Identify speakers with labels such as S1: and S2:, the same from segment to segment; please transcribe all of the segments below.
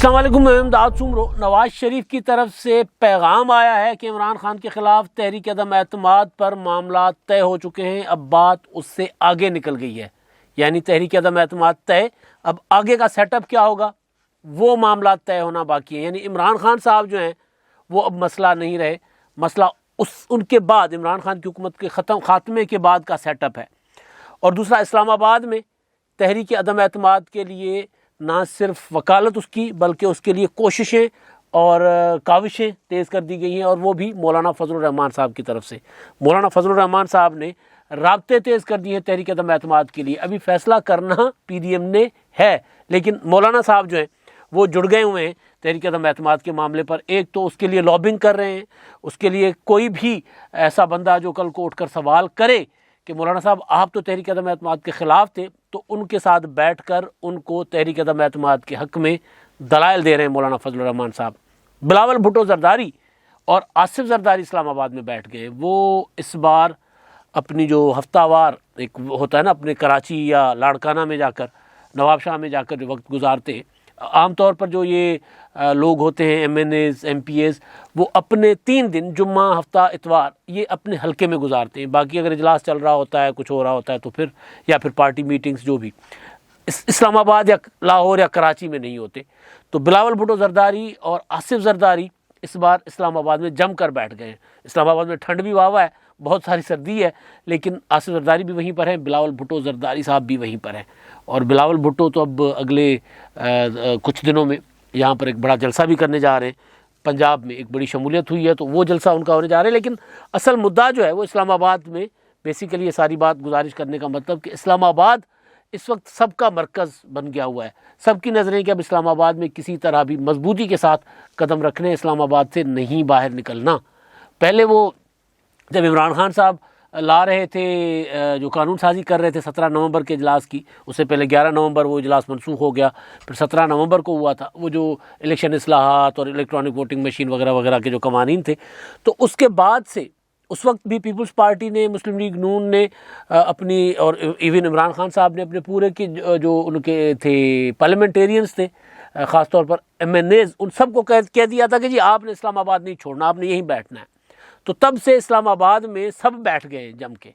S1: अस्सलाम वालेकुम, मैं इमदाद सुमरो। नवाज शरीफ की तरफ से पैगाम आया है कि इमरान खान के खिलाफ तहरीक अदम एतमाद पर मामला तय हो चुके हैं, अब बात उससे आगे निकल गई है। यानी तहरीक अदम एतमाद तय, अब आगे का सेटअप क्या होगा वो मामला तय होना बाकी है। यानी इमरान खान साहब जो हैं वो अब मसला नहीं रहे, मसला उनके बाद इमरान खान की हुकूमत के खात्मे के बाद का सेटअप है। और दूसरा, इस्लामाबाद में तहरीक अदम एतमाद के लिए ना सिर्फ वकालत उसकी बल्कि उसके लिए कोशिशें और काविशें तेज़ कर दी गई हैं, और वो भी मौलाना फजलुर रहमान साहब की तरफ से। मौलाना फजलुर रहमान साहब ने राब्ते तेज़ कर दिए हैं तहरीक अदम एतमाद के लिए। अभी फ़ैसला करना PDM ने है, लेकिन मौलाना साहब जो हैं वो जुड़ गए हुए हैं तहरीक अदम एतमाद के मामले पर। एक तो उसके लिए लॉबिंग कर रहे हैं, उसके लिए कोई भी ऐसा बंदा जो कल को उठकर सवाल करे कि मौलाना साहब आप तो तहरीक अदम एतमाद के ख़िलाफ़ थे, तो उनके साथ बैठकर उनको तहरीक अदम एतमाद के हक़ में दलाइल दे रहे हैं मौलाना फजलुर रहमान साहब। बिलावल भुट्टो ज़रदारी और आसिफ ज़रदारी इस्लामाबाद में बैठ गए। वो इस बार अपनी जो हफ्तावार एक होता है ना, अपने कराची या लाड़काना में जाकर, नवाबशाह में जाकर जो वक्त गुजारते हैं, आमतौर पर जो ये लोग होते हैं MNAs MPAs, वो अपने 3 दिन जुम्मा हफ्ता इतवार ये अपने हलके में गुजारते हैं। बाकी अगर इजलास चल रहा होता है, कुछ हो रहा होता है, तो फिर या फिर पार्टी मीटिंग्स जो भी इस्लामाबाद या लाहौर या कराची में नहीं होते। तो बिलावल भुट्टो ज़रदारी और आसिफ ज़रदारी इस बार इस्लामाबाद में जम कर बैठ गए हैं। इस्लामाबाद में ठंड भी वावा है, बहुत सारी सर्दी है, लेकिन आसिफ ज़रदारी भी वहीं पर हैं, बिलावल भुट्टो ज़रदारी साहब भी वहीं पर हैं। और बिलावल भुट्टो तो अब अगले कुछ दिनों में यहाँ पर एक बड़ा जलसा भी करने जा रहे हैं। पंजाब में एक बड़ी शमूलियत हुई है, तो वो जलसा उनका होने जा रहा है। लेकिन असल मुद्दा जो है वो इस्लामाबाद में बेसिकली ये सारी बात गुजारिश करने का मतलब कि इस्लामाबाद इस वक्त सबका मरकज़ बन गया हुआ है। सबकी नज़रें कि अब इस्लामाबाद में किसी तरह भी मजबूती के साथ कदम रखने, इस्लामाबाद से नहीं बाहर निकलना। पहले वो जब इमरान खान साहब ला रहे थे, जो कानून साजी कर रहे थे 17 नवंबर के इजलास की, उससे पहले 11 नवंबर वो इजलास मनसूख हो गया, फिर 17 नवंबर को हुआ था वो जो इलेक्शन इस्लाहात और इलेक्ट्रॉनिक वोटिंग मशीन वगैरह वगैरह के जो कवानीन थे। तो उसके बाद से उस वक्त भी पीपल्स पार्टी ने, मुस्लिम लीग नून ने अपनी, और इवन इमरान खान साहब ने अपने पूरे की जो उनके थे पार्लियामेंटेरियंस थे, ख़ास तौर पर MNAs, उन सबको कह दिया था कि जी आपने इस्लामाबाद नहीं छोड़ना, आपने यहीं बैठना है। तो तब से इस्लामाबाद में सब बैठ गए जम के।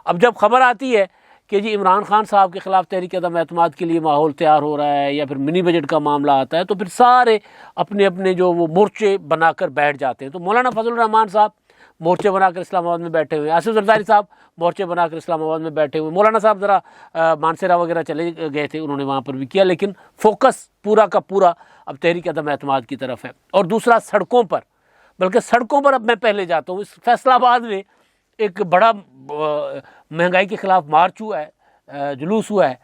S1: अब जब खबर आती है कि जी इमरान खान साहब के ख़िलाफ़ तहरीक अदम एतमाद के लिए माहौल तैयार हो रहा है, या फिर मिनी बजट का मामला आता है, तो फिर सारे अपने अपने जो वो मोर्चे बनाकर बैठ जाते हैं। तो मौलाना फजलुर रहमान साहब मोर्चे बनाकर इस्लामाबाद में बैठे हुए, आसिफ ज़रदारी साहब मोर्चे बनाकर इस्लामाबाद में बैठे हुए, मौलाना साहब ज़रा मानसरा वगैरह चले गए थे, उन्होंने वहाँ पर भी किया, लेकिन फोकस पूरा का पूरा अब तहरीक अदम एतमाद की तरफ है। और दूसरा, सड़कों पर, बल्कि सड़कों पर अब मैं पहले जाता हूँ। इस फैसलाबाद में एक बड़ा महंगाई के ख़िलाफ़ मार्च हुआ है, जुलूस हुआ है,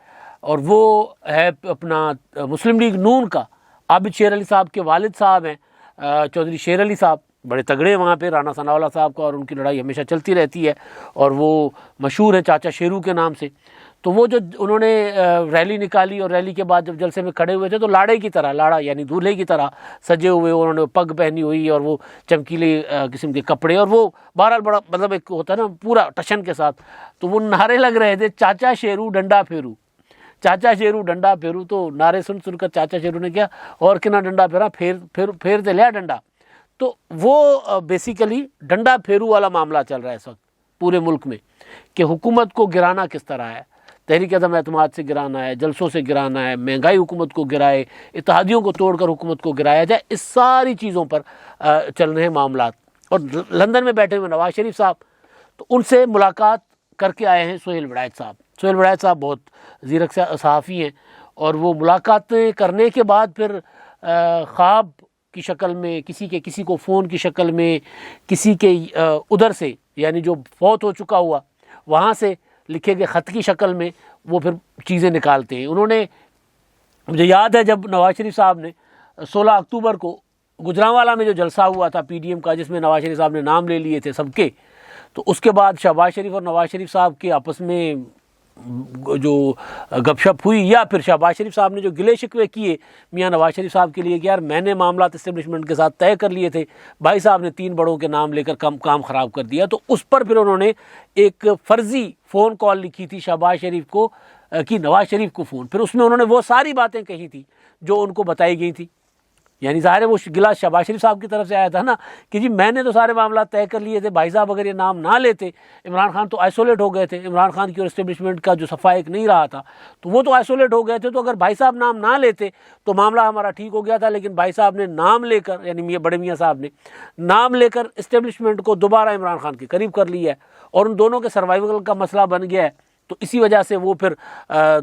S1: और वो है अपना मुस्लिम लीग नून का। आबिद शेर अली साहब के वालिद साहब हैं चौधरी शेर अली साहब, बड़े तगड़े वहाँ पे, राना सनाउल्लाह साहब का और उनकी लड़ाई हमेशा चलती रहती है, और वो मशहूर है चाचा शेरू के नाम से। तो वो जो उन्होंने रैली निकाली, और रैली के बाद जब जलसे में खड़े हुए थे तो लाड़े की तरह, लाड़ा यानी दूल्हे की तरह सजे हुए, उन्होंने पग पहनी हुई और वो चमकीले किस्म के कपड़े, और वो बहरहाल बड़ा मतलब एक होता है ना पूरा टशन के साथ। तो वो नारे लग रहे थे, चाचा शेरू डंडा फेरू, चाचा शेरू डंडा फेरू। तो नारे सुनकर चाचा शेरू ने क्या, और किना डंडा फेरा, फेर ते लिया डंडा। तो वो बेसिकली डंडा फेरू वाला मामला चल रहा है इस वक्त पूरे मुल्क में, कि हुकूमत को गिराना किस तरह है, तहरीक अदम एतमाद से गिराना है, जलसों से गिराना है, महंगाई हुकूमत को गिराए, इत्तेहादियों को तोड़कर हुकूमत को गिराया जाए, इस सारी चीज़ों पर चल रहे हैं मामलात। और लंदन में बैठे हुए नवाज शरीफ साहब, तो उनसे मुलाकात करके आए हैं सुहेल वड़ायत साहब। सुहेल वड़ायत साहब बहुत ज़ीरक सहाफ़ी हैं, और वो मुलाकातें करने के बाद फिर ख्वाब की शक्ल में, किसी को फ़ोन की शक्ल में, किसी के उधर से यानी जो फौत हो चुका हुआ वहाँ से लिखे गए ख़त की शक्ल में वो फिर चीज़ें निकालते हैं। उन्होंने, मुझे याद है जब नवाज शरीफ साहब ने 16 अक्टूबर को गुजरांवाला में जो जलसा हुआ था PDM का, जिसमें नवाज शरीफ साहब ने नाम ले लिए थे सबके, तो उसके बाद शहबाज शरीफ और नवाज शरीफ साहब के आपस में जो गपशप हुई, या फिर शहबाज शरीफ साहब ने जो गिले शिकवे किए मियां नवाज शरीफ साहब के लिए कि यार मैंने मामला इस्टेब्लिशमेंट के साथ तय कर लिए थे, भाई साहब ने 3 बड़ों के नाम लेकर काम ख़राब कर दिया। तो उस पर फिर उन्होंने एक फ़र्ज़ी फ़ोन कॉल लिखी थी शहबाज शरीफ को, कि नवाज शरीफ को फ़ोन, फिर उसमें उन्होंने वो सारी बातें कही थी जो उनको बताई गई थी यानी ज़ाहिर है वो गिला शहबाज शरीफ साहब की तरफ से आया था ना कि जी मैंने तो सारे मामला तय कर लिए थे, भाई साहब अगर ये नाम ना लेते, इमरान खान तो आइसोलेट हो गए थे, इमरान खान की और इस्टेब्लिशमेंट का जो सफ़ा एक नहीं रहा था तो वो तो आइसोलेट हो गए थे, तो अगर भाई साहब नाम ना लेते तो मामला हमारा ठीक हो गया था। लेकिन भाई साहब ने नाम लेकर, यानी बड़े मियाँ साहब ने नाम लेकर इस्टेब्लिशमेंट को दोबारा इमरान खान के करीब कर लिया है और उन दोनों के सर्वाइवल का मसला बन गया है। तो इसी वजह से वो फिर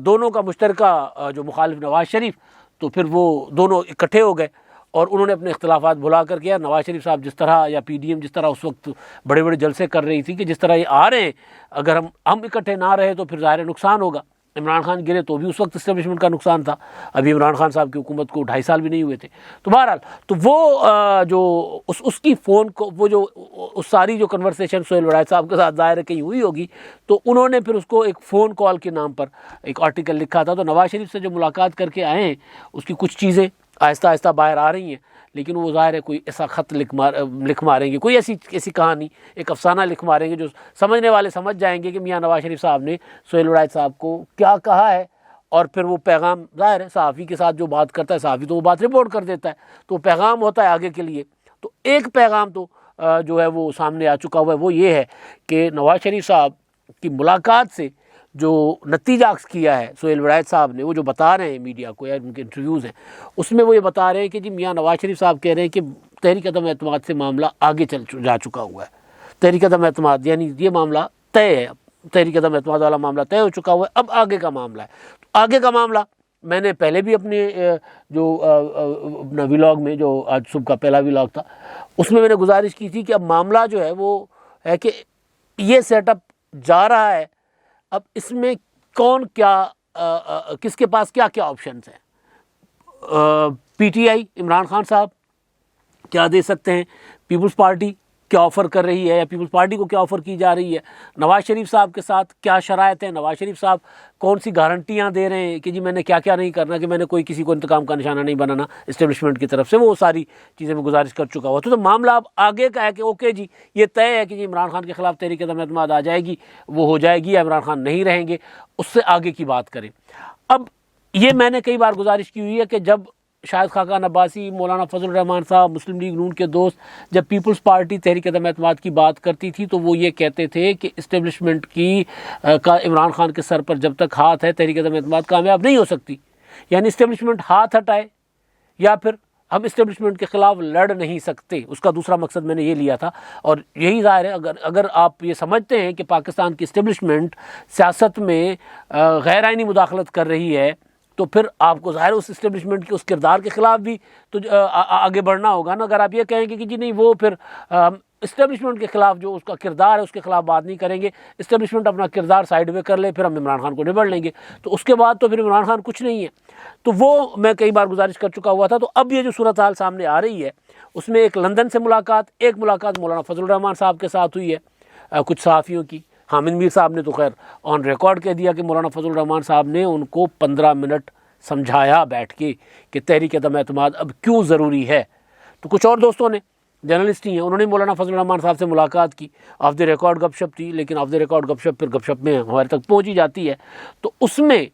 S1: दोनों का मुश्तरका जो मुखालिफ नवाज शरीफ, तो फिर वो दोनों इकट्ठे हो गए और उन्होंने अपने इख्तलाफात भुला कर किया। नवाज शरीफ साहब जिस तरह या पीडीएम जिस तरह उस वक्त बड़े बड़े जलसे कर रही थी कि जिस तरह ये आ रहे हैं, अगर हम इकट्ठे ना रहे तो फिर ज़ाहिर नुकसान होगा। इमरान खान गिरे तो भी उस वक्त इस्टेब्लिशमेंट का नुकसान था, अभी इमरान खान साहब की हुकूमत को 2.5 साल भी नहीं हुए थे। तो बहरहाल तो वो जो उसकी फ़ोन को वो जो उस सारी जो कन्वर्सेशन सोहेल वड़ाइच साहब के साथ ज़ाहिर कहीं हुई होगी, तो उन्होंने फिर उसको एक फ़ोन कॉल के नाम पर एक आर्टिकल लिखा था। तो नवाज शरीफ से जो मुलाकात करके आए हैं उसकी कुछ चीज़ें आहिस्ता आहिस्ता बाहर आ रही हैं, लेकिन वो ज़ाहिर है कोई ऐसा ख़त लिख मारेंगे, कोई ऐसी कहानी, एक अफसाना लिख मारेंगे जो समझने वाले समझ जाएंगे कि मियाँ नवाज शरीफ साहब ने सोहेल वड़ाइच साहब को क्या कहा है। और फिर वो पैगाम ज़ाहिर है सहाफ़ी के साथ जो बात करता है, सहाफ़ी तो वो बात रिपोर्ट कर देता है, तो पैगाम होता है आगे के लिए। तो एक पैगाम तो जो है वो सामने आ चुका हुआ है, वो ये है कि नवाज शरीफ साहब की मुलाकात से जो नतीजा अक्स किया है सोहेल वड़ाइच साहब ने, वो जो बता रहे हैं मीडिया को या उनके इंटरव्यूज़ हैं उसमें वो ये बता रहे हैं कि जी मियाँ नवाज शरीफ साहब कह रहे हैं कि तहरीक अदम एतमाद से मामला आगे जा चुका हुआ है। तहरीक अदम एतमाद यानी ये मामला तय है, तहरीक अदम एतमाद वाला मामला तय हो चुका हुआ है, अब आगे का मामला है। तो आगे का मामला मैंने पहले भी अपने जो अपना व्लॉग में, जो आज सुबह का पहला व्लॉग था, उसमें मैंने गुजारिश की थी कि अब मामला जो है वो है कि ये सेटअप जा रहा है, अब इसमें कौन क्या किसके पास क्या क्या ऑप्शंस हैं। पीटीआई इमरान खान साहब क्या दे सकते हैं, पीपल्स पार्टी क्या ऑफ़र कर रही है या पीपल्स पार्टी को क्या ऑफ़र की जा रही है, नवाज़ शरीफ साहब के साथ क्या शराइत है, नवाज़ शरीफ साहब कौन सी गारंटियां दे रहे हैं कि जी मैंने क्या क्या नहीं करना, कि मैंने कोई किसी को इंतकाम का निशाना नहीं बनाना इस्टेब्लिशमेंट की तरफ से, वो सारी चीज़ें मैं गुजारिश कर चुका हुआ। तो मामला अब आगे का है कि ओके जी ये तय है कि जी इमरान खान के ख़िलाफ़ तहरीक अदम एतमाद आ जाएगी, वो हो जाएगी, या इमरान खान नहीं रहेंगे, उससे आगे की बात करें। अब ये मैंने कई बार गुजारिश की हुई है कि जब शाहिद खाकान अब्बासी, मौलाना फजल रहमान साहब, मुस्लिम लीग नून के दोस्त जब पीपल्स पार्टी तहरीक अदम एतमाद की बात करती थी तो वो ये कहते थे कि इस्टेब्लिशमेंट की का इमरान खान के सर पर जब तक हाथ है तहरीक अदम एतमाद कामयाब नहीं हो सकती। यानी इस्टेब्लिशमेंट हाथ हटाए या फिर हम इस्टेब्लिशमेंट के ख़िलाफ़ लड़ नहीं सकते, उसका दूसरा मकसद मैंने ये लिया था। और यही ज़ाहिर है अगर आप ये समझते हैं कि पाकिस्तान की इस्टेब्लिशमेंट सियासत में गैर आइनी मुदाखलत कर रही है तो फिर आपको ज़ाहिर उस इस्टेब्लिशमेंट के उस किरदार के ख़िलाफ़ भी तो आगे बढ़ना होगा ना। अगर आप ये कहेंगे कि जी नहीं वो फिर इस्टेब्लिशमेंट के ख़िलाफ़ जो उसका किरदार है उसके ख़िलाफ़ बात नहीं करेंगे, इस्टेब्लिशमेंट अपना किरदार साइड में कर ले, फिर हम इमरान खान को निबड़ लेंगे, तो उसके बाद तो फिर इमरान खान कुछ नहीं है। तो वो मैं कई बार गुजारिश कर चुका हुआ था। तो अब ये जो सूरत हाल सामने आ रही है उसमें एक लंदन से मुलाकात, एक मुलाकात मौलाना फजल रहमान साहब के साथ हुई है कुछ सहाफ़ियों की। हामिद मीर साहब ने तो खैर ऑन रिकॉर्ड कह दिया कि मौलाना फजल रहमान साहब ने उनको 15 मिनट समझाया बैठ के कि तहरीक अदम एतमाद अब क्यों ज़रूरी है। तो कुछ और दोस्तों ने, जर्नलिस्ट ही हैं, उन्होंने मौलाना फजल रहमान साहब से मुलाकात की, ऑफ द रिकॉर्ड गपशप थी, लेकिन ऑफ द रिकॉर्ड गपशप फिर गपशप में हमारे तक पहुँच ही जाती है। तो उसमें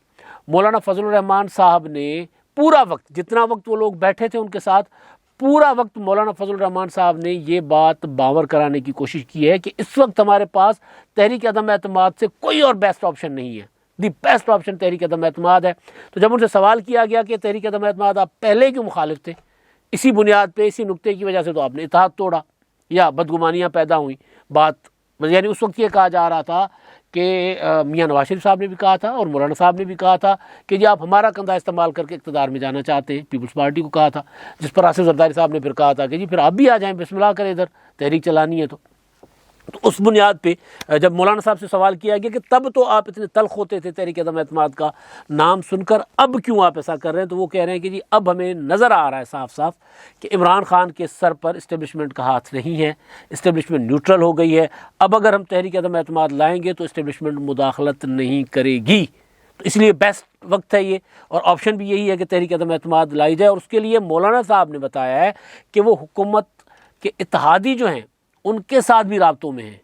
S1: मौलाना फजल रहमान साहब ने पूरा वक्त, जितना वक्त वो लोग बैठे थे उनके साथ, पूरा वक्त मौलाना फजल रहमान साहब ने ये बात बावर कराने की कोशिश की है कि इस वक्त हमारे पास तहरीक अदम एतमाद से कोई और बेस्ट ऑप्शन नहीं है, दी बेस्ट ऑप्शन तहरीक अदम एतमाद है। तो जब उनसे सवाल किया गया कि तहरीक अदम एतमाद आप पहले क्यों मुखालिफ थे, इसी बुनियाद पे, इसी नुक्ते की वजह से तो आपने इत्तेहाद तोड़ा या बदगुमानियाँ पैदा हुई। बात यानी उस वक्त ये कहा जा रहा था कि मियाँ नवाज शरीफ साहब ने भी कहा था और मौलाना साहब ने भी कहा था कि जी आप हमारा कंधा इस्तेमाल करके इक़्तिदार में जाना चाहते हैं, पीपल्स पार्टी को कहा था, जिस पर आसिफ जरदारी साहब ने फिर कहा था कि जी फिर आप भी आ जाएँ, बिस्मिल्लाह करें, इधर तहरीक चलानी है। तो उस बुनियाद पे जब मौलाना साहब से सवाल किया गया कि तब तो आप इतने तल्ख होते थे तहरीक अदम एतमाद का नाम सुनकर, अब क्यों आप ऐसा कर रहे हैं, तो वो कह रहे हैं कि जी अब हमें नज़र आ रहा है साफ साफ कि इमरान खान के सर पर इस्टेब्लिशमेंट का हाथ नहीं है, इस्टेब्लिशमेंट न्यूट्रल हो गई है। अब अगर हम तहरीक अदम एतमाद लाएंगे तो इस्टेब्लिशमेंट मुदाखलत नहीं करेगी, तो इसलिए बेस्ट वक्त है ये, और ऑप्शन भी यही है कि तहरीक अदम एतमाद लाई जाए। और उसके लिए मौलाना साहब ने बताया है कि वो हुकूमत के इत्तेहादी जो हैं उनके साथ भी राब्तों में हैं,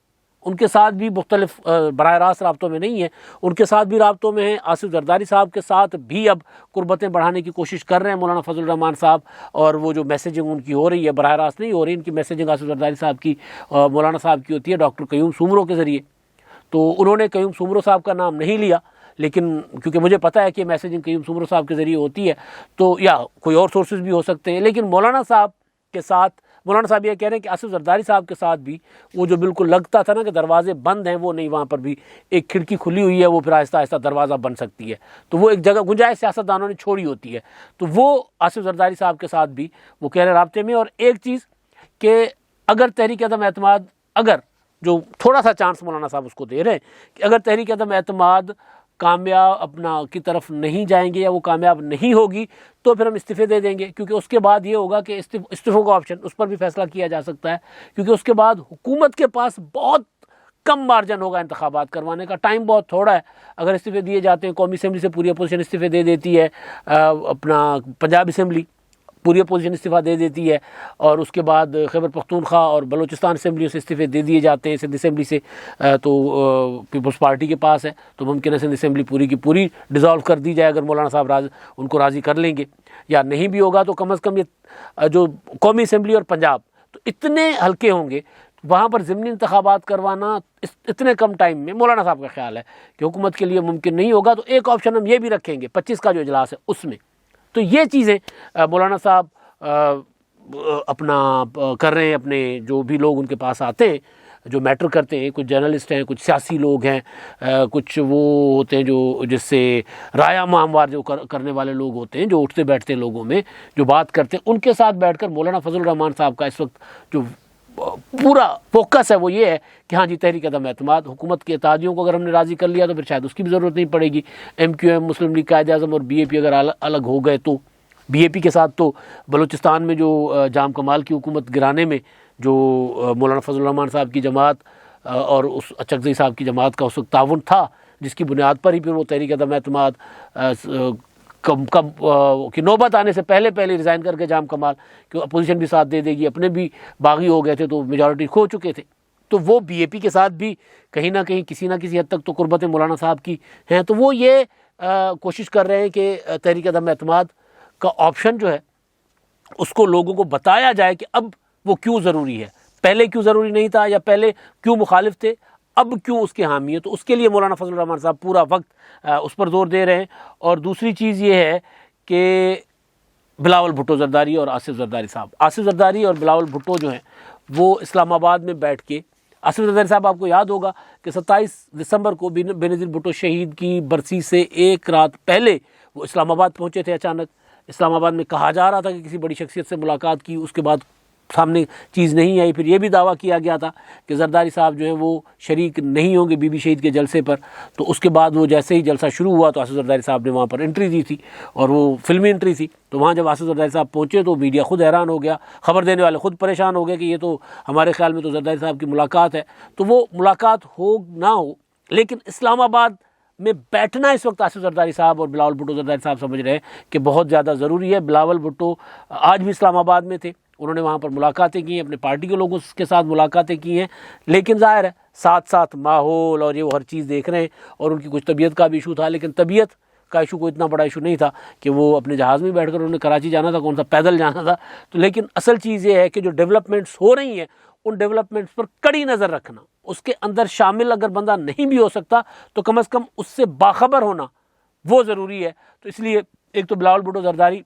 S1: उनके साथ भी मुख्तलिफ बराह रास्त राब्तों में नहीं है, उनके साथ भी राब्तों में हैं। आसिफ जरदारी साहब के साथ भी अब कुर्बतें बढ़ाने की कोशिश कर रहे हैं मौलाना फजल रहमान साहब, और वो जो मैसेजिंग उनकी हो रही है बराह रास्त नहीं हो रही, इनकी मैसेजिंग आसिफ जरदारी साहब की मौलाना साहब की होती है डॉक्टर क़य्यूम सुमरो के ज़रिए। तो उन्होंने क़य्यूम सुमरो साहब का नाम नहीं लिया, लेकिन क्योंकि मुझे पता है कि मैसेजिंग क़य्यूम सुमरो साहब के ज़रिए होती है, तो या कोई और सोर्सेज भी हो सकते हैं। लेकिन मौलाना साहब के साथ, मौलाना साहब ये कह रहे हैं कि आसिफ जरदारी साहब के साथ भी वो जो बिल्कुल लगता था ना कि दरवाजे बंद हैं, वो नहीं, वहाँ पर भी एक खिड़की खुली हुई है, वो फिर आहिस्ता आहिस्ता दरवाज़ा बन सकती है। तो वो एक जगह गुंजाइश सियासतदानों ने छोड़ी होती है, तो वो आसिफ जरदारी साहब के साथ भी वो कह रहे राब्ते में। और एक चीज़ कि अगर तहरीक अदम एतमाद, अगर जो थोड़ा सा चांस मौलाना साहब उसको दे रहे हैं कि अगर तहरीक अदम एतमाद कामयाब अपना की तरफ नहीं जाएंगे या वो कामयाब नहीं होगी, तो फिर हम इस्तीफ़े दे देंगे, क्योंकि उसके बाद ये होगा कि इस्तीफ़ों का ऑप्शन, उस पर भी फैसला किया जा सकता है, क्योंकि उसके बाद हुकूमत के पास बहुत कम मार्जिन होगा इंतखाबात करवाने का, टाइम बहुत थोड़ा है। अगर इस्तीफ़े दिए जाते हैं, कौमी असम्बली से पूरी अपोजिशन इस्तीफ़े दे देती है, अपना पंजाब असम्बली पूरी अपोजिशन इस्तीफ़ा दे देती है, और उसके बाद खैबर पख्तूनख्वा और बलूचिस्तान असम्बलियों से इस्तीफ़े दे दिए जाते हैं सिंध असम्बली से, तो पीपल्स पार्टी के पास है, तो मुमकिन है सिंध असम्बली पूरी की पूरी डिज़ोल्व कर दी जाए अगर मौलाना साहब उनको राज़ी कर लेंगे। या नहीं भी होगा तो कम अज़ कम ये जो कौमी असम्बली और पंजाब, तो इतने हल्के होंगे, वहाँ पर ज़िमनी इंतखाबात करवाना इतने कम टाइम में मौलाना साहब का ख्याल है कि हुकूमत के लिए मुमकिन नहीं होगा। तो एक ऑप्शन हम ये भी रखेंगे 25 का जो इजलास है उसमें। तो ये चीज़ें मौलाना साहब अपना कर रहे हैं, अपने जो भी लोग उनके पास आते हैं जो मैटर करते हैं, कुछ जर्नलिस्ट हैं, कुछ सियासी लोग हैं, कुछ वो होते हैं जो जिससे राया मामवार जो करने वाले लोग होते हैं, जो उठते बैठते लोगों में जो बात करते हैं, उनके साथ बैठकर मौलाना फजल रहमान साहब का इस वक्त जो पूरा फोकस है वो ये है कि हाँ जी, तहरीक अदम एतमाद, हुकूमत के इत्तेहादियों को अगर हमने राज़ी कर लिया तो फिर शायद उसकी भी ज़रूरत नहीं पड़ेगी। MQM, मुस्लिम लीग कायद-ए-आज़म और BAP अगर अलग हो गए तो BAP के साथ तो बलूचिस्तान में जो जाम कमाल की हुकूमत गिराने में जो मौलाना फजल रहमान साहब की जमात और उस अचकज़ई साहब की जमात का उस वक्त ताउन था, जिसकी बुनियाद पर ही फिर वो तहरीक अदम एतमाद कम की नौबत आने से पहले रिज़ाइन करके जाम कमाल, कि अपोजिशन भी साथ दे देगी, अपने भी बागी हो गए थे तो मेजॉरिटी खो चुके थे, तो वो BAP के साथ भी कहीं ना कहीं किसी न किसी हद तक तो कुर्बतें मौलाना साहब की हैं। तो वो ये कोशिश कर रहे हैं कि तहरीक अदम एतमाद का ऑप्शन जो है उसको लोगों को बताया जाए कि अब वो क्यों ज़रूरी है, पहले क्यों ज़रूरी नहीं था, या पहले क्यों मुखालिफ थे, अब क्यों उसके हामी है। तो उसके लिए मौलाना फजल रहमान साहब पूरा वक्त उस पर जोर दे रहे हैं। और दूसरी चीज़ ये है कि बिलावल भुट्टो जरदारी और आसिफ जरदारी साहब, आसिफ जरदारी और बिलावल भुट्टो जो हैं वो इस्लामाबाद में बैठ के, आसिफ जरदारी साहब आपको याद होगा कि 27 दिसंबर को बेनज़ीर भुट्टो शहीद की बरसी से एक रात पहले वो इस्लामाबाद पहुँचे थे। अचानक इस्लामाबाद में कहा जा रहा था कि किसी बड़ी शख्सियत से मुलाकात की, उसके बाद सामने चीज़ नहीं आई। फिर ये भी दावा किया गया था कि जरदारी साहब जो हैं वो शरीक नहीं होंगे बीबी शहीद के जलसे पर। तो उसके बाद वो जैसे ही जलसा शुरू हुआ तो आसिफ जरदारी साहब ने वहाँ पर एंट्री दी थी, और वो फिल्मी एंट्री थी। तो वहाँ जब आसिफ जरदारी साहब पहुँचे तो मीडिया खुद हैरान हो गया, खबर देने वाले खुद परेशान हो गए कि ये तो हमारे ख्याल में तो जरदारी साहब की मुलाकात है। तो वो मुलाकात हो ना हो, लेकिन इस्लामाबाद में बैठना इस वक्त आसिफ जरदारी साहब और बिलावल भुट्टो जरदारी साहब समझ रहे हैं कि बहुत ज़्यादा ज़रूरी है। बिलावल भुट्टो आज भी इस्लामाबाद में थे, उन्होंने वहाँ पर मुलाकातें की हैं, अपने पार्टी के लोगों के साथ मुलाकातें की हैं, लेकिन ज़ाहिर है साथ साथ माहौल और ये वो हर चीज़ देख रहे हैं। और उनकी कुछ तबीयत का भी इशू था, लेकिन तबीयत का इशू कोई इतना बड़ा इशू नहीं था कि वो अपने जहाज़ में बैठकर उन्होंने कराची जाना था, कौन सा पैदल जाना था। तो लेकिन असल चीज़ ये है कि जो डेवलपमेंट्स हो रही हैं उन डेवलपमेंट्स पर कड़ी नज़र रखना, उसके अंदर शामिल अगर बंदा नहीं भी हो सकता तो कम से कम उससे बाखबर होना वो ज़रूरी है। तो इसलिए एक तो बिलावल भुट्टो जरदारी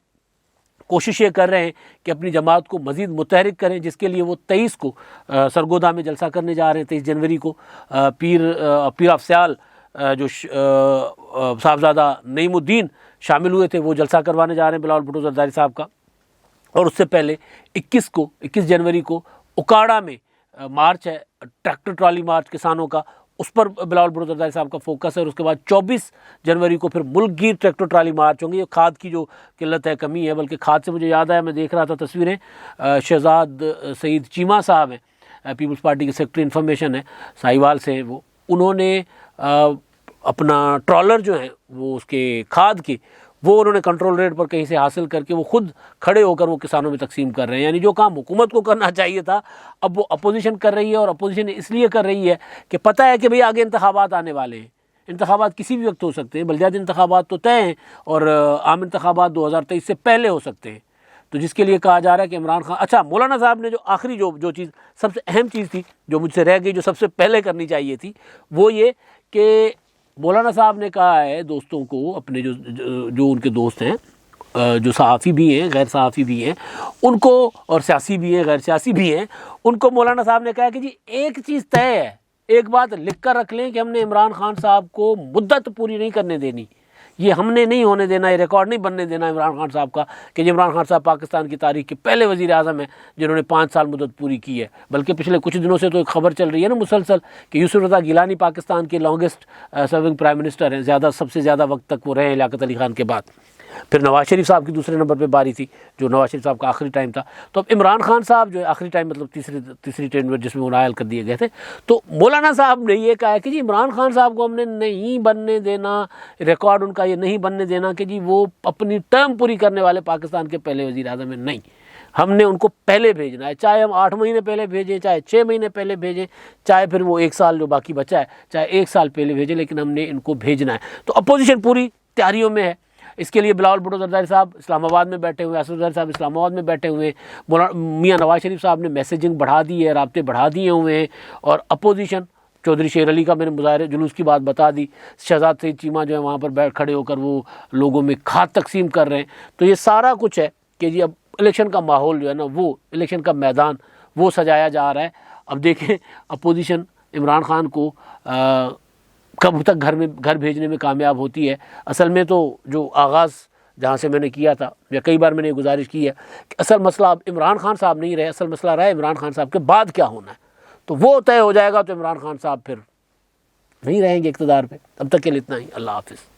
S1: कोशिश ये कर रहे हैं कि अपनी जमात को मज़ीद मुतहरिक करें, जिसके लिए वो 23 को सरगोदा में जलसा करने जा रहे हैं। 23 जनवरी को पीर अफस्याल जो साहबजादा नईमुद्दीन शामिल हुए थे वो जलसा करवाने जा रहे हैं बिलावल भुट्टो जरदारी साहब का। और उससे पहले 21 जनवरी को उकाड़ा में मार्च है, ट्रैक्टर ट्रॉली मार्च किसानों का, उस पर बिलावल भुट्टो जरदारी साहब का फोकस है। और उसके बाद 24 जनवरी को फिर मुल्क गिर ट्रैक्टर ट्रॉली मार्च होंगे। ये खाद की जो किल्लत है, कमी है, बल्कि खाद से मुझे याद आया, मैं देख रहा था तस्वीरें, शहजाद सईद चीमा साहब हैं, पीपल्स पार्टी के सेक्रेटरी इन्फॉर्मेशन है, साहिवाल से, वो उन्होंने अपना ट्रॉलर जो है वो उसके खाद के वो उन्होंने कंट्रोल रेट पर कहीं से हासिल करके वो खुद खड़े होकर वो किसानों में तकसीम कर रहे हैं। यानी जो काम हुकूमत को करना चाहिए था अब वो अपोजिशन कर रही है, और अपोजिशन इसलिए कर रही है कि पता है कि भाई आगे इंतखाबात आने वाले हैं, इंतखाबात किसी भी वक्त हो सकते हैं, बलदियाती इंतखाबात तो तय हैं और आम इंतखाबात 2023 से पहले हो सकते हैं। तो जिसके लिए कहा जा रहा है कि इमरान खान, अच्छा मौलाना साहब ने जो आखिरी जो चीज़ सबसे अहम चीज़ थी जो मुझसे रह गई, जो सबसे पहले करनी चाहिए थी, वो ये कि मौलाना साहब ने कहा है दोस्तों को, अपने जो उनके दोस्त हैं, जो सहाफ़ी भी हैं गैर सहाफ़ी भी हैं उनको, और सियासी भी हैं गैर सियासी भी हैं, उनको मौलाना साहब ने कहा कि जी एक चीज़ तय है, एक बात लिख कर रख लें कि हमने इमरान खान साहब को मुद्दत पूरी नहीं करने देनी, ये हमने नहीं होने देना, ये रिकॉर्ड नहीं बनने देना इमरान खान साहब का कि इमरान खान साहब पाकिस्तान की तारीख के पहले वज़ीर आज़म हैं जिन्होंने 5 साल मुद्दत पूरी की है। बल्कि पिछले कुछ दिनों से तो एक खबर चल रही है ना मुसलसल कि यूसुफ रज़ा गिलानी पाकिस्तान के लॉन्गेस्ट सर्विंग प्राइम मिनिस्टर हैं, सबसे ज़्यादा वक्त तक वो रहे हैं लियाकत अली खान के बाद। फिर नवाज़ शरीफ साहब की दूसरे नंबर पे बारी थी, जो नवाज़ शरीफ साहब का आखिरी टाइम था। तो अब इमरान खान साहब जो है आखिरी टाइम मतलब तीसरी टेन जिसमें वो नायल कर दिए गए थे। तो मौलाना साहब ने ये कहा है कि जी इमरान खान साहब को हमने नहीं बनने देना, रिकॉर्ड उनका ये नहीं बनने देना कि जी वो अपनी टर्म पूरी करने वाले पाकिस्तान के पहले वज़ीर आज़म हैं, नहीं, हमने उनको पहले भेजना है, चाहे हम 8 महीने पहले भेजें, चाहे 6 महीने पहले भेजें, चाहे फिर वो 1 साल जो बाकी बचा है चाहे 1 साल पहले भेजें, लेकिन हमने इनको भेजना है। तो अपोजिशन पूरी तैयारियों में है। इसके लिए बिलावल भुट्टो जरदारी साहब इस्लामाबाद में बैठे हुए, असद जरदारी साहब इस्लामाबाद में बैठे हुए, मियाँ नवाज शरीफ साहब ने मैसेजिंग बढ़ा दी है, राब्ते बढ़ा दिए हुए हैं, और अपोजिशन चौधरी शेर अली का मैंने मुजाहरे जुलूस की बात बता दी, शहजाद सईद चीमा जो है वहाँ पर बैठ खड़े होकर वो लोगों में खाद तकसीम कर रहे हैं। तो ये सारा कुछ है कि जी अब इलेक्शन का माहौल जो है ना, वो इलेक्शन का मैदान वो सजाया जा रहा है। अब देखें अपोजिशन इमरान खान को कब तक घर भेजने में कामयाब होती है। असल में तो जो आगाज़ जहाँ से मैंने किया था, या कई बार मैंने गुजारिश की है कि असल मसला अब इमरान खान साहब नहीं रहे, असल मसला रहा है इमरान खान साहब के बाद क्या होना है। तो वो तय हो जाएगा तो इमरान खान साहब फिर नहीं रहेंगे इक़्तिदार पे। अब तक के लिए इतना ही। अल्लाह हाफ़िज़।